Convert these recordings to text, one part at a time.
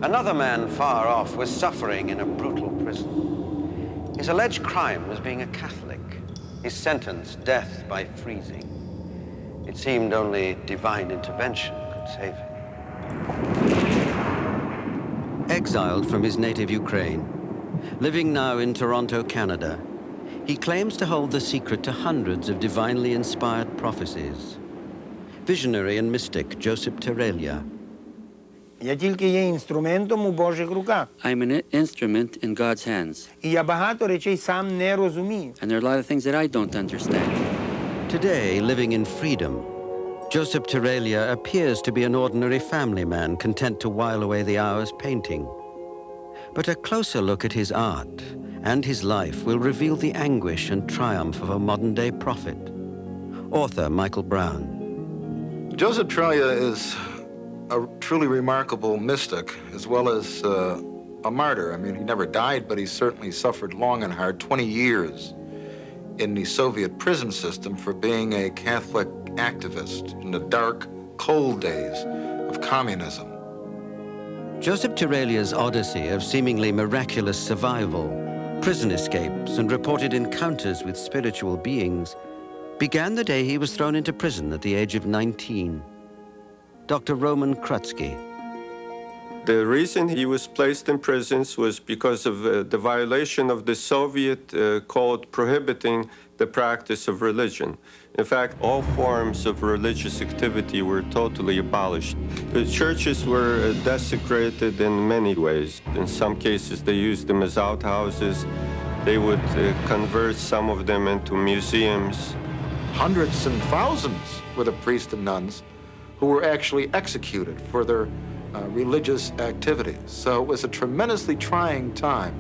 Another man far off was suffering in a brutal prison. His alleged crime was being a Catholic. His sentence, death by freezing. It seemed only divine intervention could save him. Exiled from his native Ukraine, living now in Toronto, Canada, he claims to hold the secret to hundreds of divinely inspired prophecies. Visionary and mystic Josyp Terelya. Я тільки є інструментом у Божих руках. I'm an instrument in God's hands. І я багато речей сам не розумію. And there are a lot of things that I don't understand. Today, living in freedom, Josyp Terelya appears to be an ordinary family man content to while away the hours painting. But a closer look at his art and his life will reveal the anguish and triumph of a modern-day prophet. Author Michael Brown. Josyp Terelya is a truly remarkable mystic, as well as a martyr. I mean, he never died, but he certainly suffered long and hard, 20 years in the Soviet prison system for being a Catholic activist in the dark, cold days of communism. Josyp Terelya's odyssey of seemingly miraculous survival, prison escapes, and reported encounters with spiritual beings began the day he was thrown into prison at the age of 19. Dr. Roman Krutsky. The reason he was placed in prisons was because of the violation of the Soviet code prohibiting the practice of religion. In fact, all forms of religious activity were totally abolished. The churches were desecrated in many ways. In some cases, they used them as outhouses. They would convert some of them into museums. Hundreds and thousands were the priests and nuns who were actually executed for their religious activities. So it was a tremendously trying time.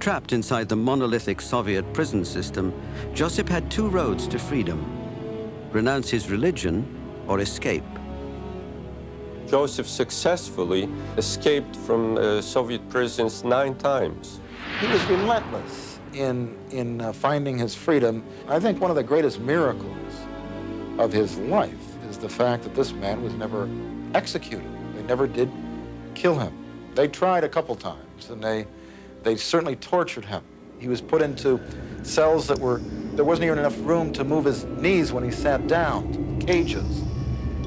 Trapped inside the monolithic Soviet prison system, Josyp had two roads to freedom: renounce his religion or escape. Josyp successfully escaped from Soviet prisons 9 times. He was relentless in finding his freedom. I think one of the greatest miracles of his life is the fact that this man was never executed. They never did kill him. They tried a couple times, and they certainly tortured him. He was put into cells there wasn't even enough room to move his knees when he sat down, cages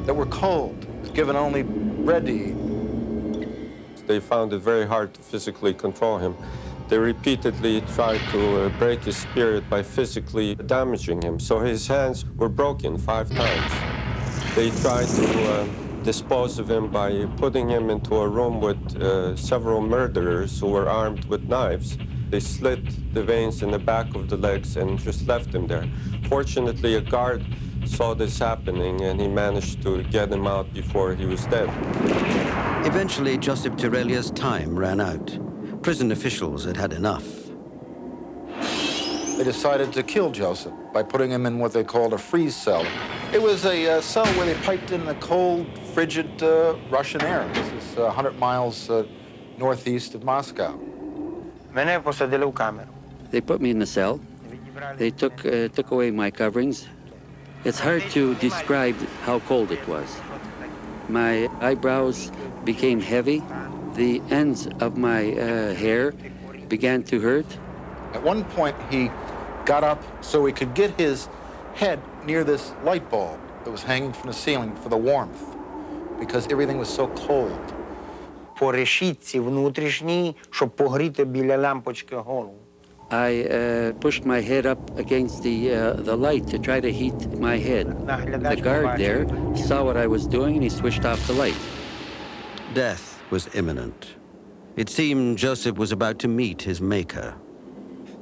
that were cold. He was given only bread to eat. They found it very hard to physically control him. They repeatedly tried to break his spirit by physically damaging him. So his hands were broken 5 times. They tried to dispose of him by putting him into a room with several murderers who were armed with knives. They slit the veins in the back of the legs and just left him there. Fortunately, a guard saw this happening and he managed to get him out before he was dead. Eventually, Josyp Terelya's time ran out. Prison officials had had enough. They decided to kill Josyp by putting him in what they called a freeze cell. It was a cell where they piped in the cold, frigid Russian air. This is 100 miles northeast of Moscow. Мене посадили в камеру. They put me in the cell. They took away my coverings. It's hard to describe how cold it was. My eyebrows became heavy. The ends of my hair began to hurt. At one point, he got up so he could get his head near this light bulb that was hanging from the ceiling for the warmth, because everything was so cold. По решітці внутрішній, щоб погріти біля лампочки голову. I pushed my head up against the light to try to heat my head. The guard there saw what I was doing and he switched off the light. Death was imminent. It seemed Josyp was about to meet his maker.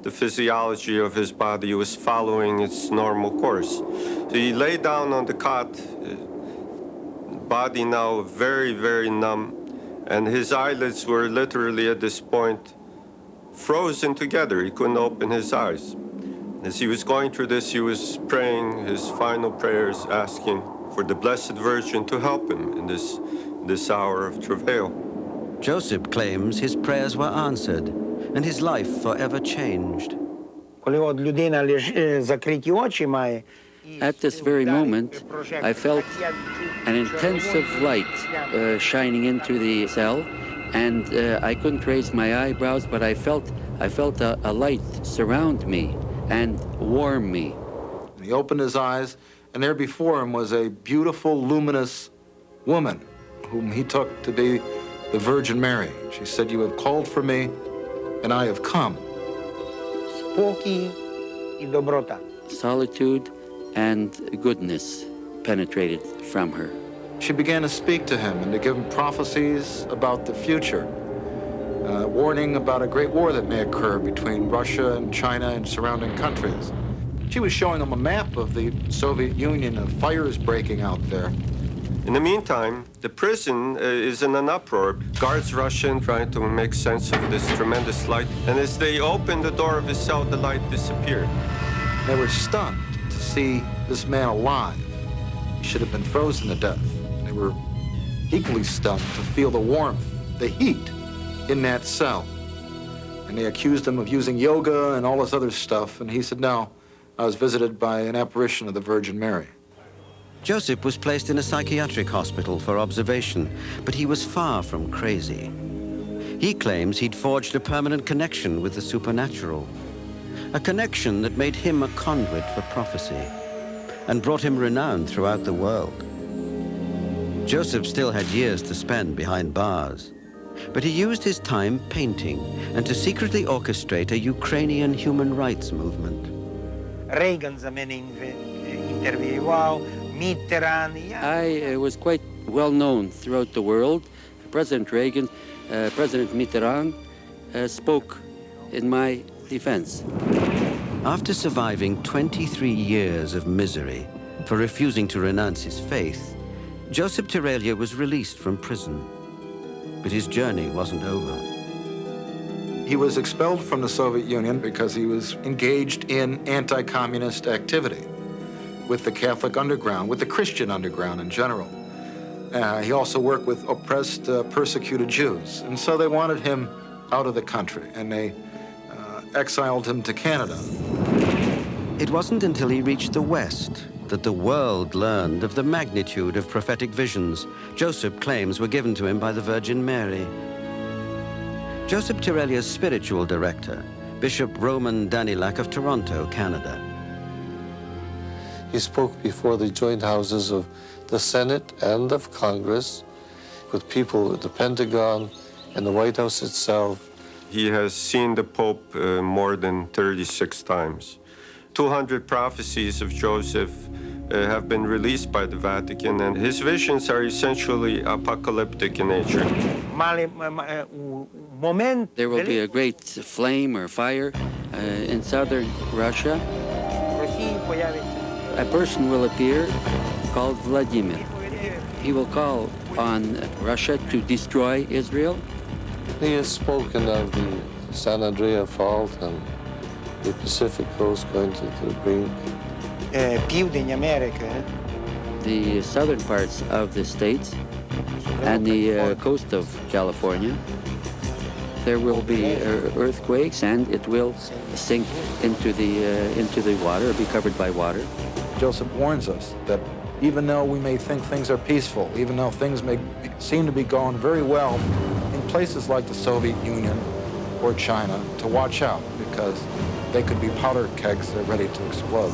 The physiology of his body was following its normal course. So he lay down on the cot, body now very, very numb, and his eyelids were literally at this point frozen together. He couldn't open his eyes. As he was going through this, he was praying his final prayers, asking for the Blessed Virgin to help him in this hour of travail. Josyp claims his prayers were answered and his life forever changed. Коли от людина закриті очі має At this very moment, I felt an intensive light shining into the cell, and I couldn't raise my eyebrows, but I felt a light surround me and warm me. He opened his eyes, and there before him was a beautiful, luminous woman whom he took to be the Virgin Mary. She said, "You have called for me, and I have come." Спокій і доброта. Solitude and goodness penetrated from her. She began to speak to him and to give him prophecies about the future, warning about a great war that may occur between Russia and China and surrounding countries. She was showing him a map of the Soviet Union and fires breaking out there. In the meantime, the prison is in an uproar. Guards rush in trying to make sense of this tremendous light. And as they open the door of his cell, the light disappeared. They were stunned to see this man alive. He should have been frozen to death. They were equally stunned to feel the warmth, the heat in that cell. And they accused him of using yoga and all this other stuff. And he said, "No, I was visited by an apparition of the Virgin Mary." Josyp was placed in a psychiatric hospital for observation, but he was far from crazy. He claims he'd forged a permanent connection with the supernatural, a connection that made him a conduit for prophecy and brought him renown throughout the world. Josyp still had years to spend behind bars, but he used his time painting and to secretly orchestrate a Ukrainian human rights movement. Рейган за мене інтерв'ював, Міттеран. I was quite well known throughout the world. President Reagan, President Mitterrand spoke in my defense. After surviving 23 years of misery for refusing to renounce his faith, Josyp Terelya was released from prison. But his journey wasn't over. He was expelled from the Soviet Union because he was engaged in anti-communist activity with the Catholic underground, with the Christian underground in general. He also worked with oppressed, persecuted Jews. And so they wanted him out of the country, and they exiled him to Canada. It wasn't until he reached the West that the world learned of the magnitude of prophetic visions Josyp claims were given to him by the Virgin Mary. Josyp Terelya's spiritual director, Bishop Roman Danilak of Toronto, Canada. He spoke before the joint houses of the Senate and of Congress, with people at the Pentagon and the White House itself. He has seen the Pope more than 36 times. 200 prophecies of Josyp have been released by the Vatican, and his visions are essentially apocalyptic in nature. There will be a great flame or fire in southern Russia. A person will appear called Vladimir. He will call on Russia to destroy Israel. He has spoken of the San Andreas Fault and the Pacific coast going to the Greek. Південь Америки. The southern parts of the states and the coast of California. There will be earthquakes, and it will sink into the water, or be covered by water. Josyp warns us that even though we may think things are peaceful, even though things may seem to be going very well in places like the Soviet Union or China, to watch out, because they could be powder kegs that are ready to explode.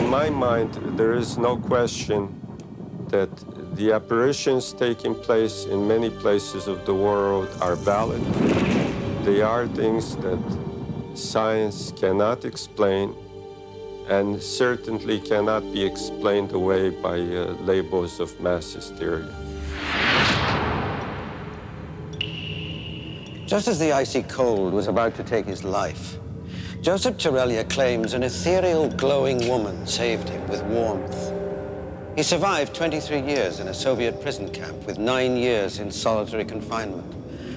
In my mind, there is no question that the apparitions taking place in many places of the world are valid. They are things that science cannot explain, and certainly cannot be explained away by labels of mass hysteria. Just as the icy cold was about to take his life, Josyp Terelya claims an ethereal, glowing woman saved him with warmth. He survived 23 years in a Soviet prison camp with 9 years in solitary confinement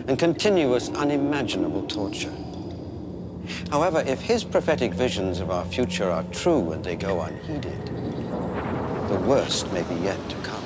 and continuous, unimaginable torture. However, if his prophetic visions of our future are true and they go unheeded, the worst may be yet to come.